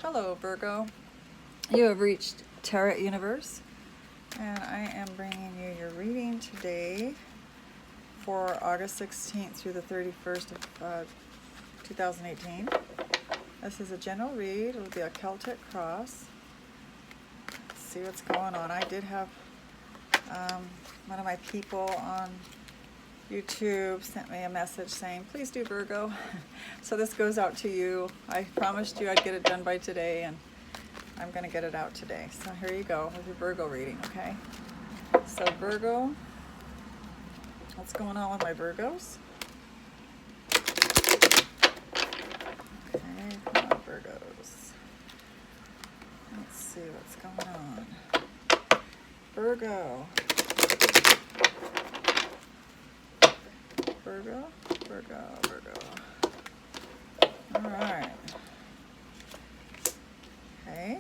Hello, Virgo. You have reached Tarot Universe, and I am bringing you your reading today for August 16th through the 31st of 2018. This is a general read. It will be a Celtic cross. Let's see what's going on. I did have one of my people on YouTube sent me a message saying, please do Virgo. So this goes out to you. I promised you I'd get it done by today, and I'm going to get it out today. So here you go with your Virgo reading, okay? So Virgo, what's going on with my Virgos? Okay, come on, Virgos. Let's see what's going on. Virgo. Virgo, Virgo, Virgo. All right. Okay.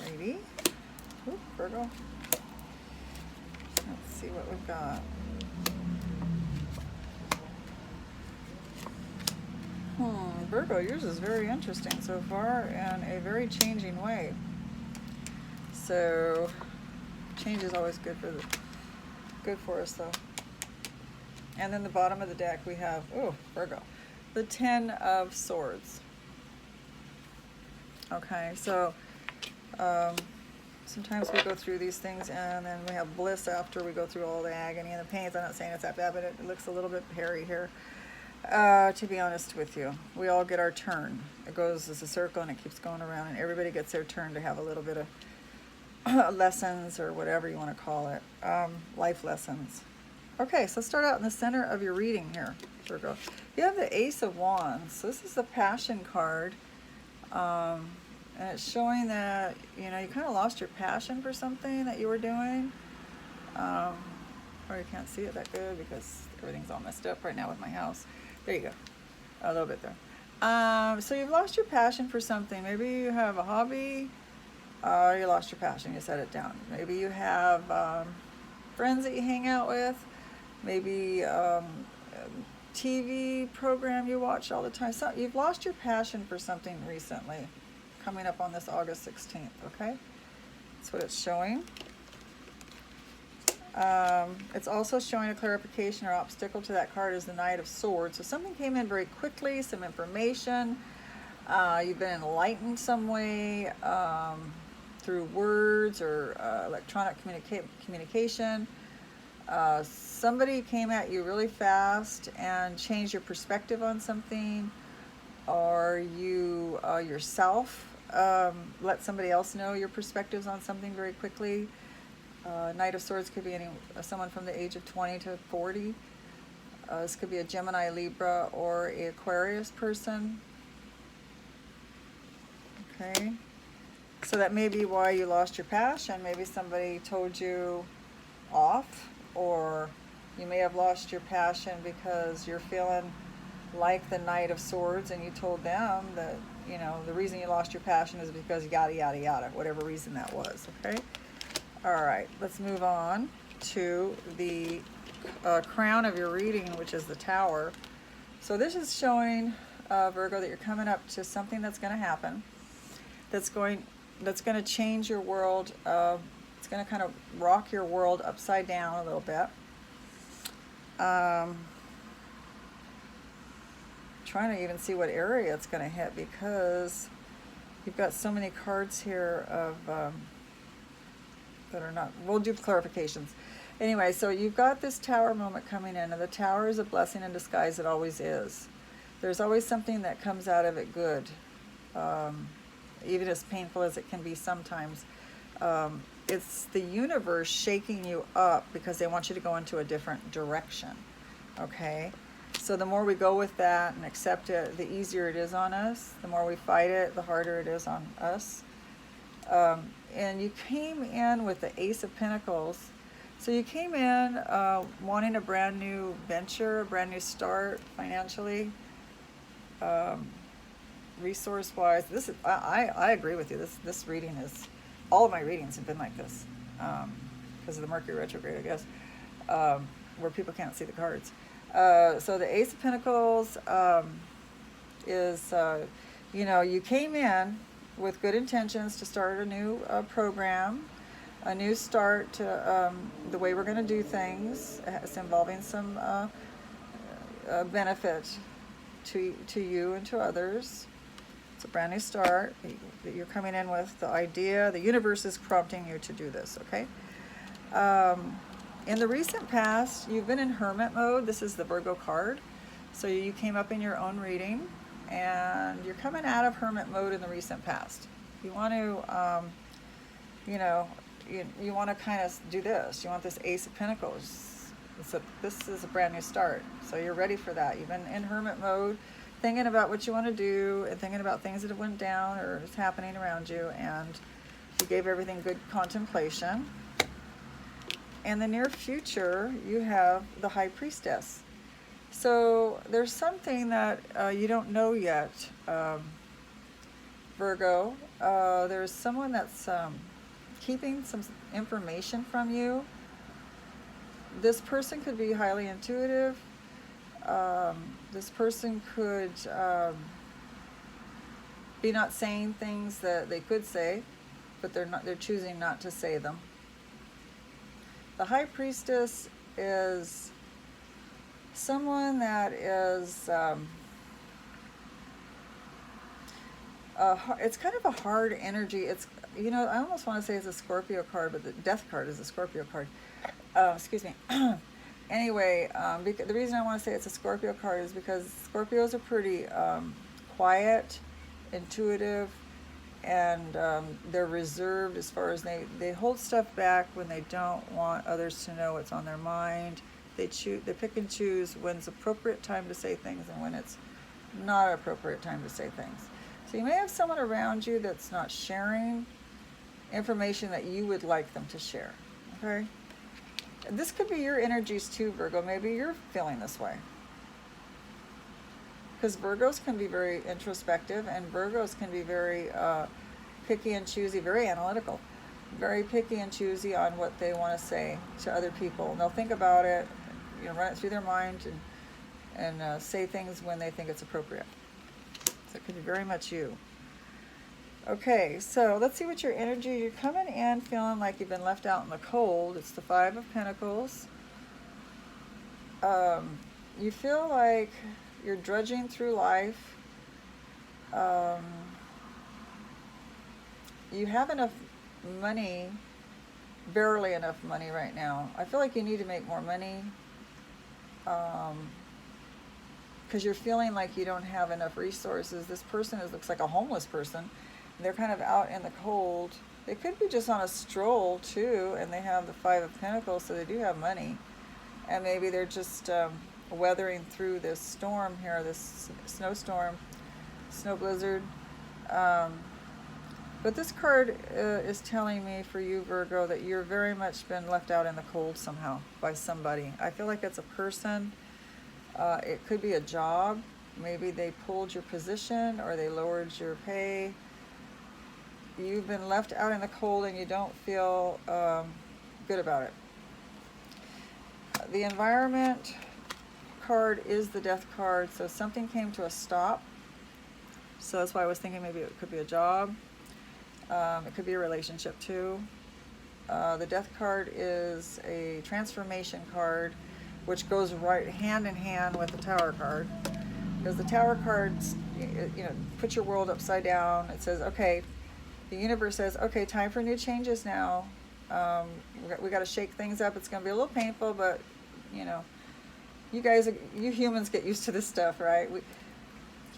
Ready? Oop, Virgo. Let's see what we've got. Virgo, yours is very interesting so far in a very changing way. So, change is always good for us though. And then the bottom of the deck we have, Virgo, the 10 of Swords. Okay, so sometimes we go through these things and then we have bliss after we go through all the agony and the pains. I'm not saying it's that bad, but it looks a little bit hairy here, to be honest with you. We all get our turn. It goes as a circle and it keeps going around, and everybody gets their turn to have a little bit of lessons, or whatever you want to call it, life lessons. Okay, so start out in the center of your reading here, Virgo. You have the Ace of Wands. So this is the Passion card. And it's showing that, you kind of lost your passion for something that you were doing. Or you can't see it that good because everything's all messed up right now with my house. There you go. A little bit there. So you've lost your passion for something. Maybe you have a hobby. You lost your passion. You set it down. Maybe you have friends that you hang out with. Maybe a TV program you watch all the time. So you've lost your passion for something recently, coming up on this August 16th, okay? That's what it's showing. It's also showing a clarification or obstacle to that card is the Knight of Swords. So something came in very quickly, some information. You've been enlightened some way through words or electronic communication. Somebody came at you really fast and changed your perspective on something, or you yourself let somebody else know your perspectives on something very quickly. Knight of Swords could be someone from the age of 20 to 40. This could be a Gemini, Libra, or an Aquarius person. Okay. So that may be why you lost your passion. Maybe somebody told you off, or you may have lost your passion because you're feeling like the Knight of Swords and you told them that, the reason you lost your passion is because yada, yada, yada, whatever reason that was, okay? All right, let's move on to the crown of your reading, which is the Tower. So this is showing, Virgo, that you're coming up to something that's going to happen, that's going to change your world. It's going to kind of rock your world upside down a little bit. Trying to even see what area it's going to hit, because you've got so many cards here of that are not. We'll do clarifications. Anyway, so you've got this Tower moment coming in, and the Tower is a blessing in disguise. It always is. There's always something that comes out of it good, even as painful as it can be sometimes. It's the universe shaking you up because they want you to go into a different direction, okay? So the more we go with that and accept it, the easier it is on us. The more we fight it, the harder it is on us. And you came in with the Ace of Pentacles. So you came in wanting a brand new venture, a brand new start financially, resource-wise. I agree with you. This reading is, all of my readings have been like this, because of the Mercury retrograde, I guess, where people can't see the cards. So the Ace of Pentacles is You know, you came in with good intentions to start a new program, a new start to the way we're going to do things. It's involving some benefit to you and to others. It's a brand new start that you're coming in with. The idea, the universe is prompting you to do this, okay? In the recent past, you've been in hermit mode. This is the Virgo card. So you came up in your own reading, and you're coming out of hermit mode in the recent past. You want to, you know, you want to kind of do this. You want this Ace of Pentacles. This is a brand new start. So you're ready for that. You've been in hermit mode, thinking about what you want to do and thinking about things that have went down or is happening around you, and you gave everything good contemplation. In the near future, you have the High Priestess. So there's something that you don't know yet, Virgo. There's someone that's keeping some information from you. This person could be highly intuitive. This person could be not saying things that they could say, but they're choosing not to say them. The High Priestess is someone that is, it's kind of a hard energy. It's, you know, I almost want to say it's a Scorpio card, but the Death card is a Scorpio card. Excuse me. Anyway, the reason I want to say it's a Scorpio card is because Scorpios are pretty quiet, intuitive, and they're reserved as far as they hold stuff back when they don't want others to know what's on their mind. They pick and choose when's appropriate time to say things and when it's not appropriate time to say things. So you may have someone around you that's not sharing information that you would like them to share. Okay? This could be your energies too, Virgo. Maybe you're feeling this way. Because Virgos can be very introspective, and Virgos can be very picky and choosy, very analytical, very picky and choosy on what they want to say to other people. And they'll think about it, you know, run it through their mind, and say things when they think it's appropriate. So it could be very much you. Okay, so let's see what your energy. You're coming in feeling like you've been left out in the cold. It's the Five of Pentacles. You feel like you're drudging through life. You have enough money, barely enough money right now. I feel like you need to make more money, because you're feeling like you don't have enough resources. This person looks like a homeless person. They're kind of out in the cold. They could be just on a stroll too, and they have the Five of Pentacles, so they do have money. And maybe they're just weathering through this storm here, this snowstorm, snow blizzard. But this card is telling me for you, Virgo, that you're very much been left out in the cold somehow by somebody. I feel like it's a person. It could be a job. Maybe they pulled your position or they lowered your pay. You've been left out in the cold and you don't feel good about it. The Environment card is the Death card, so something came to a stop. So that's why I was thinking maybe it could be a job. It could be a relationship too. The Death card is a transformation card, which goes right hand in hand with the Tower card. Because the Tower cards, you know, put your world upside down. It says, okay, the universe says, okay, time for new changes now. We got to shake things up. It's going to be a little painful, but, you know, you humans get used to this stuff, right? The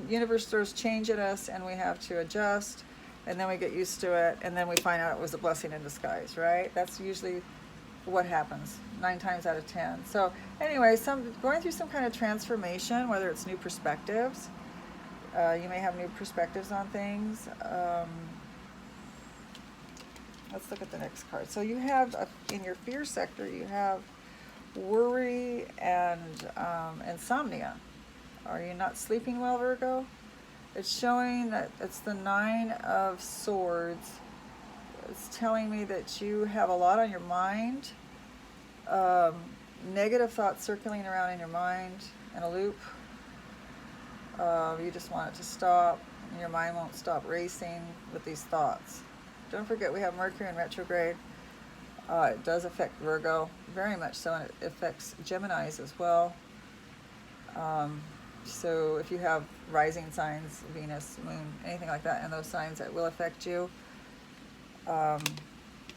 universe throws change at us, and we have to adjust, and then we get used to it, and then we find out it was a blessing in disguise, right? That's usually what happens 9 times out of 10. So anyway, going through some kind of transformation, whether it's new perspectives. You may have new perspectives on things. Let's look at the next card. So you have, in your fear sector, you have worry and insomnia. Are you not sleeping well, Virgo? It's showing that it's the Nine of Swords. It's telling me that you have a lot on your mind. Negative thoughts circling around in your mind in a loop. You just want it to stop. and your mind won't stop racing with these thoughts. Don't forget, we have Mercury in retrograde. It does affect Virgo, very much so, and it affects Geminis as well. So if you have rising signs, Venus, Moon, anything like that, and those signs, that will affect you.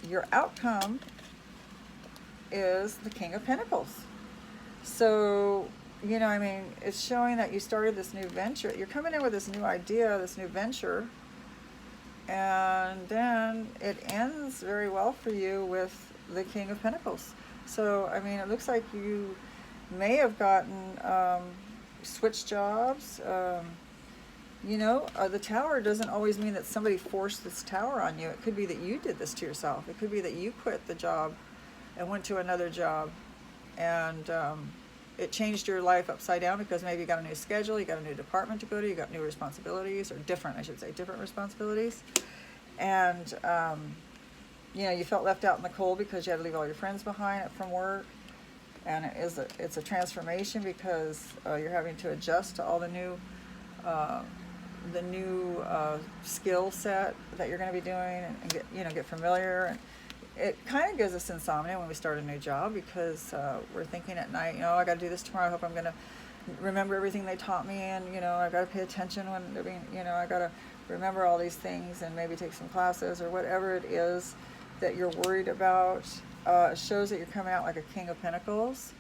Your outcome is the King of Pentacles. So, you know, I mean, it's showing that you started this new venture. You're coming in with this new idea, this new venture, and then it ends very well for you with the King of Pentacles. So, I mean, it looks like you may have gotten switched jobs. You know, the tower doesn't always mean that somebody forced this tower on you. It could be that you did this to yourself. It could be that you quit the job and went to another job, and it changed your life upside down because maybe you got a new schedule, you got a new department to go to, you got new responsibilities, or different, I should say, different responsibilities. And, you know, you felt left out in the cold because you had to leave all your friends behind from work. And it's a transformation because you're having to adjust to all the new skill set that you're going to be doing, and get familiar. And it kind of gives us insomnia when we start a new job because we're thinking at night, you know, I got to do this tomorrow. I hope I'm going to remember everything they taught me, and you know, I got to pay attention when they're being, you know, I got to remember all these things and maybe take some classes or whatever it is that you're worried about. It shows that you're coming out like a King of Pentacles.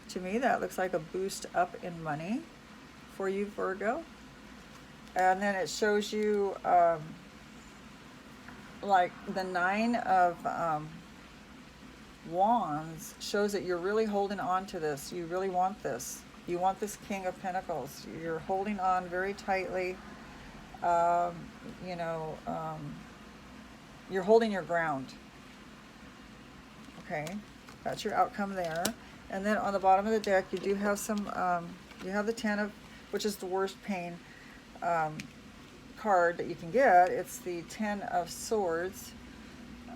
To me, that looks like a boost up in money for you, Virgo. And then it shows you like the Nine of Wands shows that you're really holding on to this. You really want this. You want this King of Pentacles. You're holding on very tightly. You're holding your ground. Okay, that's your outcome there. And then on the bottom of the deck, you do have some, you have the Ten of, which is the worst pain card that you can get. It's the Ten of Swords,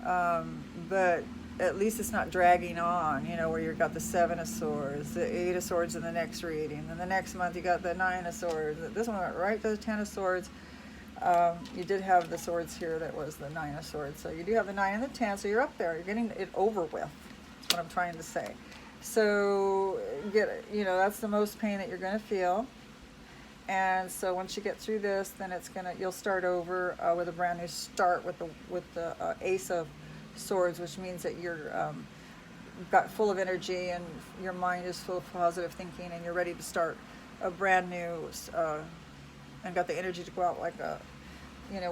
but at least it's not dragging on, you know, where you've got the Seven of Swords, the Eight of Swords in the next reading, and the next month you got the Nine of Swords. This one went right to the Ten of Swords. You did have the swords here that was the Nine of Swords. So you do have the 9 and the 10, so you're up there. You're getting it over with. That's what I'm trying to say. So, that's the most pain that you're going to feel. And so once you get through this, then you'll start over with a brand new start with the Ace of Swords, which means that you're got full of energy and your mind is full of positive thinking, and you're ready to start a brand new and got the energy to go out like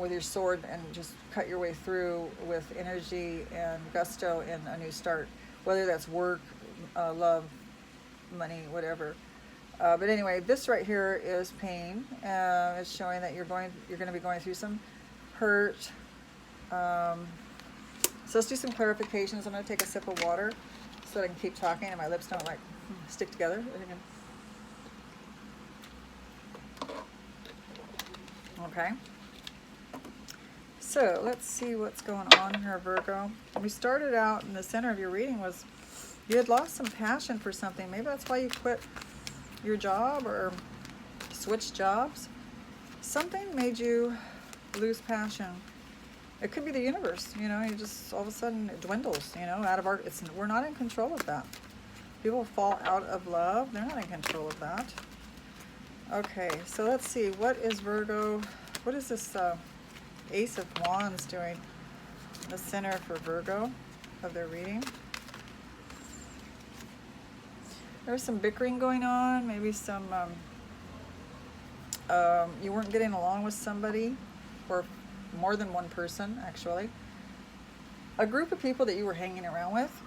with your sword and just cut your way through with energy and gusto in a new start, whether that's work, love, money, whatever. But anyway, this right here is pain. It's showing that you're going to be going through some hurt. So let's do some clarifications. I'm going to take a sip of water so that I can keep talking and my lips don't stick together. Okay. So let's see what's going on here, Virgo. We started out in the center of your reading was you had lost some passion for something. Maybe that's why you quit your job or switched jobs. Something made you lose passion. It could be the universe, you just all of a sudden it dwindles, out of our, we're not in control of that. People fall out of love. They're not in control of that. Okay, so let's see. What is Virgo? What is this Ace of Wands doing in the center for Virgo of their reading? There's some bickering going on. Maybe some you weren't getting along with somebody, or more than one person, actually. A group of people that you were hanging around with.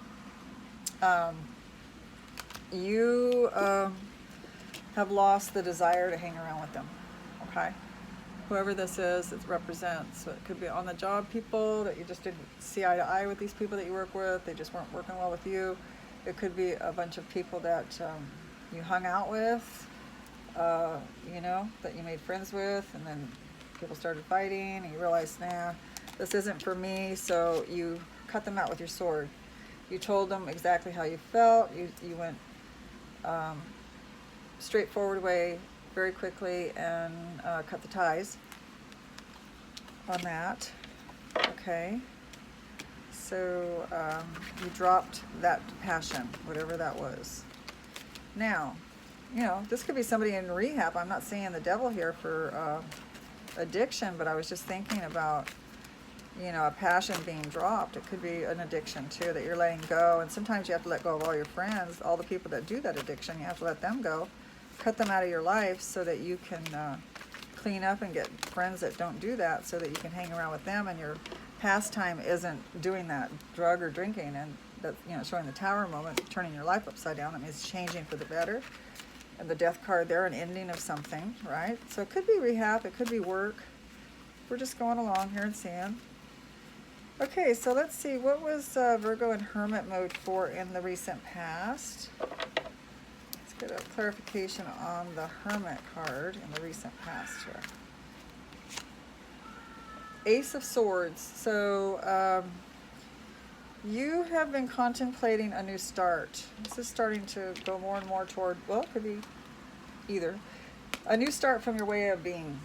You have lost the desire to hang around with them, okay? Whoever this is, it represents. So it could be on the job people that you just didn't see eye to eye with these people that you work with. They just weren't working well with you. It could be a bunch of people that you hung out with, that you made friends with, and then people started fighting, and you realized, nah, this isn't for me, so you cut them out with your sword. You told them exactly how you felt. You went straightforward way very quickly and cut the ties. on that. Okay. So you dropped that passion, whatever that was. Now, you know, this could be somebody in rehab. I'm not saying the devil here for addiction, but I was just thinking about, you know, a passion being dropped. It could be an addiction too that you're letting go. And sometimes you have to let go of all your friends, all the people that do that addiction. You have to let them go, cut them out of your life so that you can clean up and get friends that don't do that, so that you can hang around with them, and your pastime isn't doing that drug or drinking, and that, you know, showing the Tower moment, turning your life upside down. That means changing for the better. And the Death card there, an ending of something, right? So it could be rehab, it could be work. We're just going along here and seeing. Okay, so let's see, what was Virgo in Hermit mode for in the recent past? Let's get a clarification on the Hermit card in the recent past here. Ace of Swords. So you have been contemplating a new start. This is starting to go more and more toward, well, it could be either. A new start from your way of being,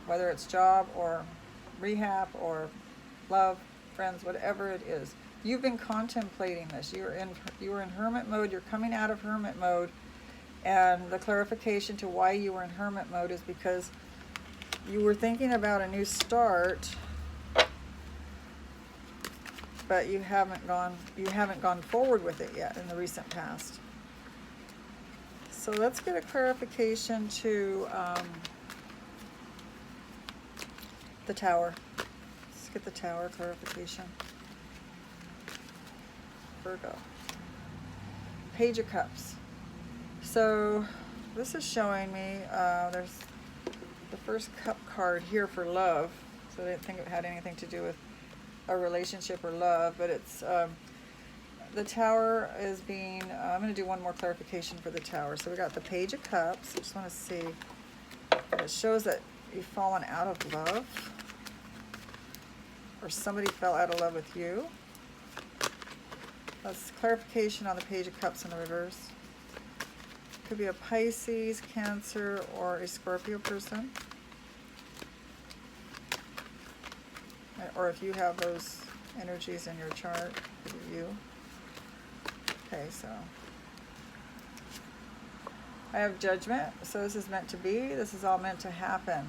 whether it's job or rehab or love, friends, whatever it is. You've been contemplating this. You were in Hermit mode. You're coming out of Hermit mode. And the clarification to why you were in Hermit mode is because you were thinking about a new start, but you haven't gone forward with it yet in the recent past. So let's get a clarification to the Tower. Let's get the Tower clarification. Virgo. Page of Cups. So this is showing me there's the first cup card here for love. So I didn't think it had anything to do with a relationship or love, but it's the Tower is being, I'm going to do one more clarification for the Tower. So we got the Page of Cups. I just want to see. It shows that you've fallen out of love, or somebody fell out of love with you. That's clarification on the Page of Cups in the reverse. Could be a Pisces, Cancer, or a Scorpio person. Or if you have those energies in your chart, could be you. Okay, so I have Judgment. So this is meant to be. This is all meant to happen.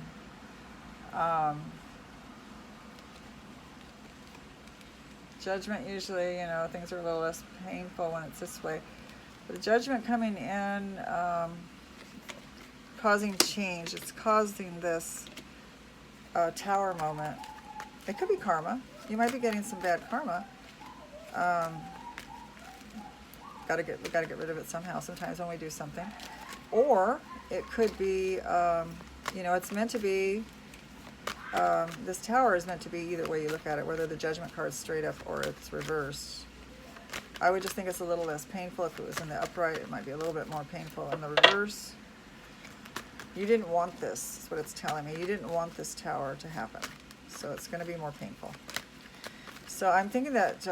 Judgment, usually, you know, things are a little less painful when it's this way. But the Judgment coming in, causing change. It's causing this Tower moment. It could be karma. You might be getting some bad karma. We gotta get rid of it somehow. Sometimes when we do something, or it could be, you know, it's meant to be. This Tower is meant to be either way you look at it, whether the Judgment card's straight up or it's reversed. I would just think it's a little less painful. If it was in the upright, it might be a little bit more painful. In the reverse, you didn't want this, is what it's telling me. You didn't want this Tower to happen. So it's going to be more painful. So I'm thinking that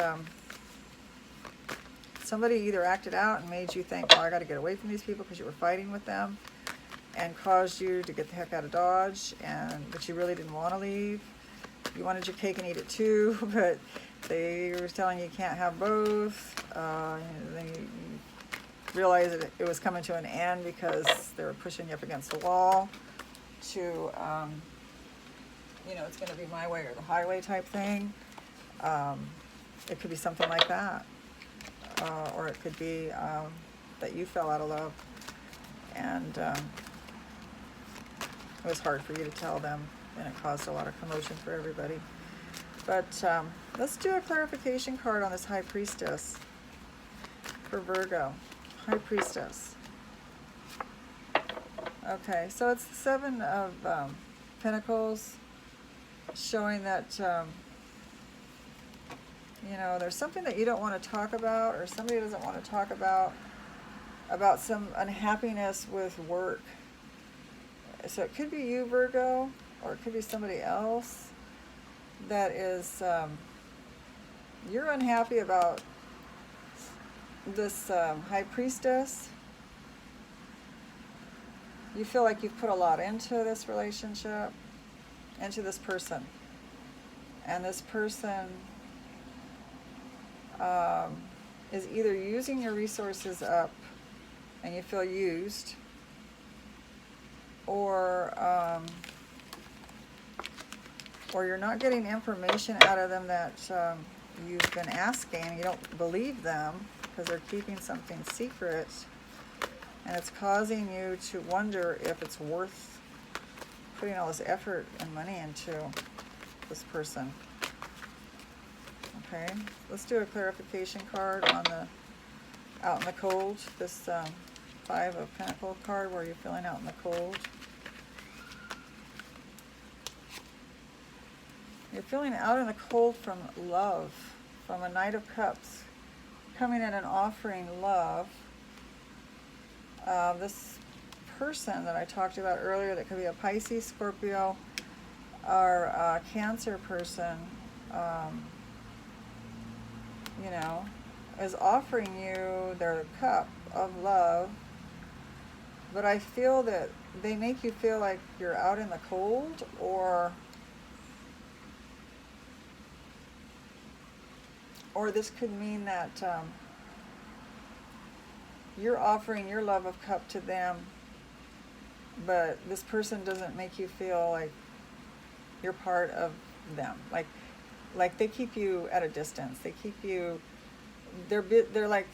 somebody either acted out and made you think, oh, I got to get away from these people because you were fighting with them, and caused you to get the heck out of Dodge, but you really didn't want to leave. You wanted your cake and eat it too, but they were telling you can't have both. Then you realized that it was coming to an end because they were pushing you up against the wall to, you know, it's going to be my way or the highway type thing. It could be something like that. Or it could be that you fell out of love, and it was hard for you to tell them, and it caused a lot of commotion for everybody. But let's do a clarification card on this High Priestess for Virgo. High Priestess. Okay, so it's the Seven of Pentacles, showing that, you know, there's something that you don't want to talk about, or somebody doesn't want to talk about some unhappiness with work. So it could be you, Virgo, or it could be somebody else that is, you're unhappy about this High Priestess. You feel like you've put a lot into this relationship. into this person. And this person is either using your resources up and you feel used, or you're not getting information out of them that you've been asking. You don't believe them because they're keeping something secret, and it's causing you to wonder if it's worth putting all this effort and money into this person. Okay, let's do a clarification card on the out in the cold. This Five of Pentacles card, where you're feeling out in the cold. You're feeling out in the cold from love, from a Knight of Cups, coming in and offering love. This person that I talked about earlier, that could be a Pisces, Scorpio, or a Cancer person, you know, is offering you their cup of love, but I feel that they make you feel like you're out in the cold, or this could mean that you're offering your love of cup to them, but this person doesn't make you feel like you're part of them. Like they keep you at a distance. They keep you, they're like,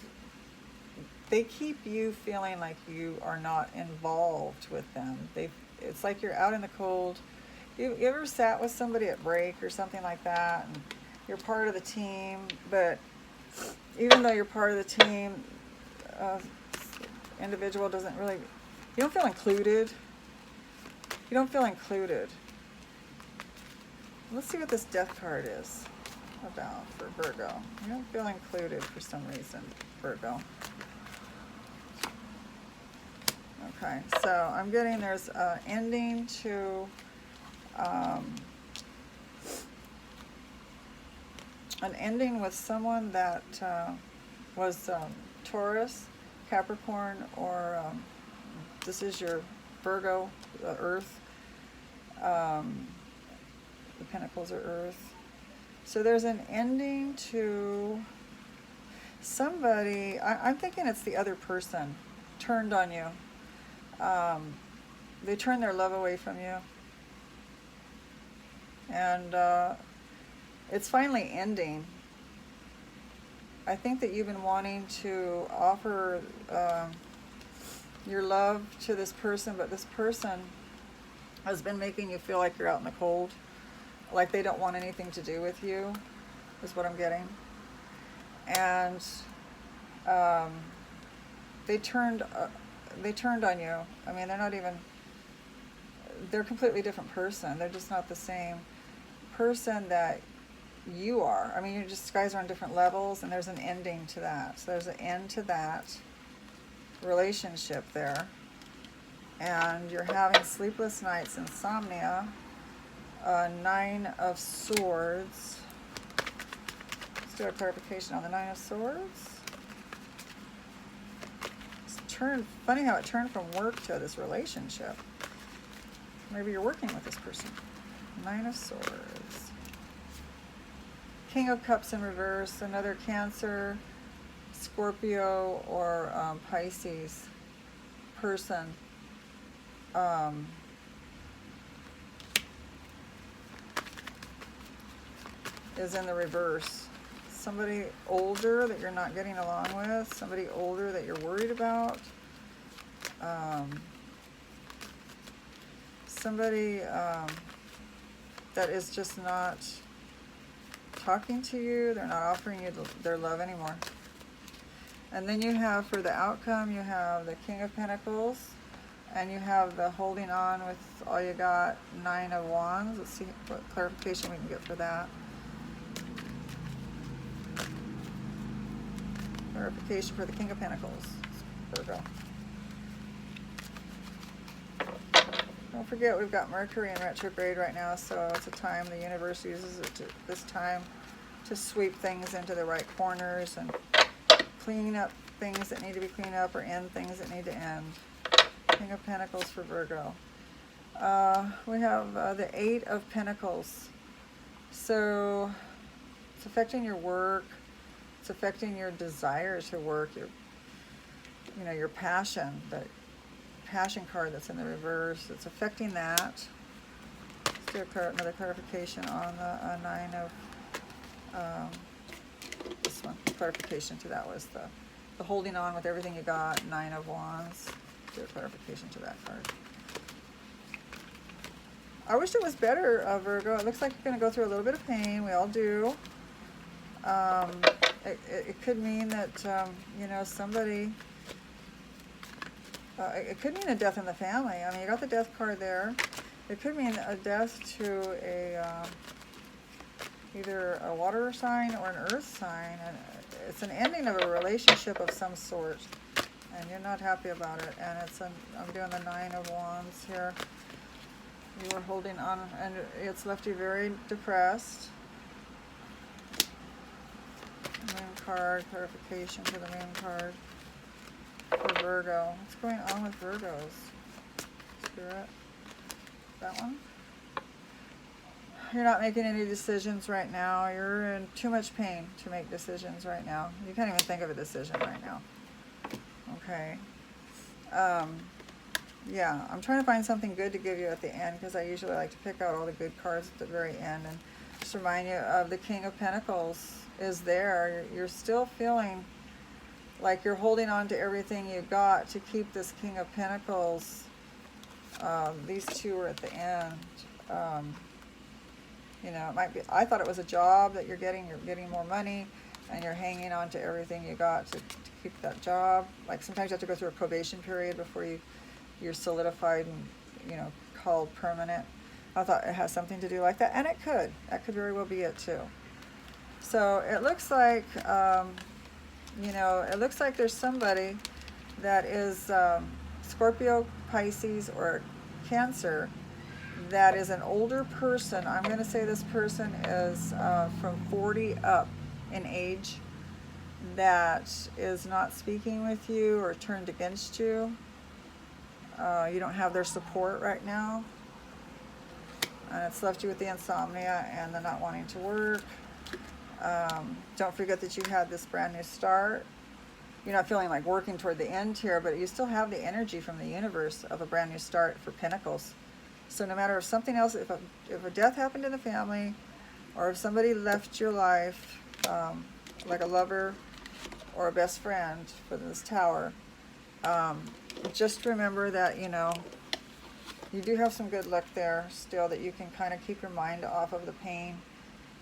they keep you feeling like you are not involved with them. It's like you're out in the cold. You ever sat with somebody at break or something like that, and you're part of the team, but even though you're part of the team, individual doesn't really, you don't feel included. You don't feel included. Let's see what this Death card is about for Virgo. You don't feel included for some reason, Virgo. Okay, so I'm getting there's an ending to an ending with someone that was Taurus, Capricorn, or this is your Virgo, the Earth. The Pentacles are Earth. So there's an ending to somebody, I'm thinking it's the other person, turned on you. They turned their love away from you. And it's finally ending. I think that you've been wanting to offer your love to this person, but this person has been making you feel like you're out in the cold, like they don't want anything to do with you, is what I'm getting. And they turned on you. I mean, they're a completely different person. They're just not the same person that you are. I mean, you guys are on different levels, and there's an ending to that. So there's an end to that relationship there. And you're having sleepless nights, insomnia, 9 of Swords. Let's do a clarification on the 9 of Swords. Funny how it turned from work to this relationship. Maybe you're working with this person. 9 of Swords. King of Cups in reverse. Another Cancer, Scorpio, or Pisces person. Is in the reverse. Somebody older that you're not getting along with. Somebody older that you're worried about. Somebody that is just not talking to you. They're not offering you their love anymore. And then you have, for the outcome, you have the King of Pentacles, and you have the holding on with all you got, 9 of Wands. Let's see what clarification we can get for that. Clarification for the King of Pentacles, Virgo. Don't forget, we've got Mercury in retrograde right now, so it's a time the universe uses this time to sweep things into the right corners and clean up things that need to be cleaned up, or end things that need to end. King of Pentacles for Virgo. We have the Eight of Pentacles. So it's affecting your work. It's affecting your desire to work, your passion, the passion card that's in the reverse. It's affecting that. Let's do another clarification on the Nine of, this one. Clarification to that was the holding on with everything you got, Nine of Wands. Do a clarification to that card. I wish it was better, Virgo. It looks like you're going to go through a little bit of pain. We all do. It could mean that, somebody, it could mean a death in the family. I mean, you got the death card there. It could mean a death to either a water sign or an earth sign. And it's an ending of a relationship of some sort. And you're not happy about it. And I'm doing the Nine of Wands here. You were holding on, and it's left you very depressed. Moon card, clarification for the moon card for Virgo. What's going on with Virgos? Spirit. That one? You're not making any decisions right now. You're in too much pain to make decisions right now. You can't even think of a decision right now. Okay. Yeah, I'm trying to find something good to give you at the end, because I usually like to pick out all the good cards at the very end and just remind you of the King of Pentacles is there. You're still feeling like you're holding on to everything you got to keep this King of Pentacles. These two are at the end. It might be, I thought it was a job that you're getting more money, and you're hanging on to everything you got to keep that job. Like sometimes you have to go through a probation period before you're solidified and, called permanent. I thought it has something to do like that, and it could. That could very well be it too. So it looks like, it looks like there's somebody that is Scorpio, Pisces, or Cancer that is an older person. I'm going to say this person is from 40 up in age, that is not speaking with you or turned against you. You don't have their support right now. And it's left you with the insomnia and the not wanting to work. Don't forget that you had this brand new start. You're not feeling like working toward the end here, but you still have the energy from the universe of a brand new start for Pentacles. So no matter if something else, if a death happened in the family, or if somebody left your life, like a lover or a best friend for this tower, just remember that, you do have some good luck there still, that you can kind of keep your mind off of the pain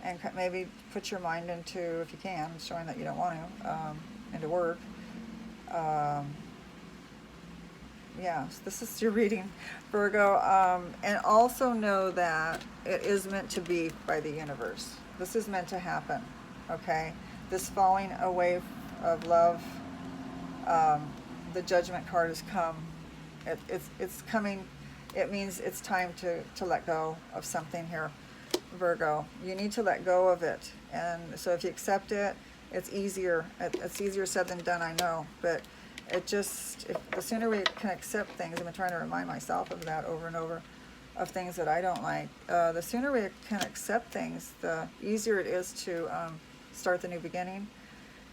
and maybe put your mind into, if you can, showing that you don't want to, into work. Yeah, so this is your reading, Virgo. And also know that it is meant to be by the universe. This is meant to happen, okay? This falling away of love, the Judgment card has come. It's coming. It means it's time to let go of something here, Virgo. You need to let go of it. And so if you accept it, it's easier. It's easier said than done, I know. But the sooner we can accept things, I've been trying to remind myself of that over and over, of things that I don't like. The sooner we can accept things, the easier it is to start the new beginning.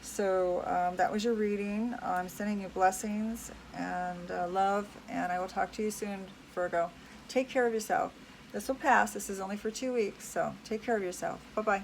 So that was your reading. I'm sending you blessings and love, and I will talk to you soon, Virgo. Take care of yourself. This will pass. This is only for 2 weeks, so take care of yourself. Bye-bye.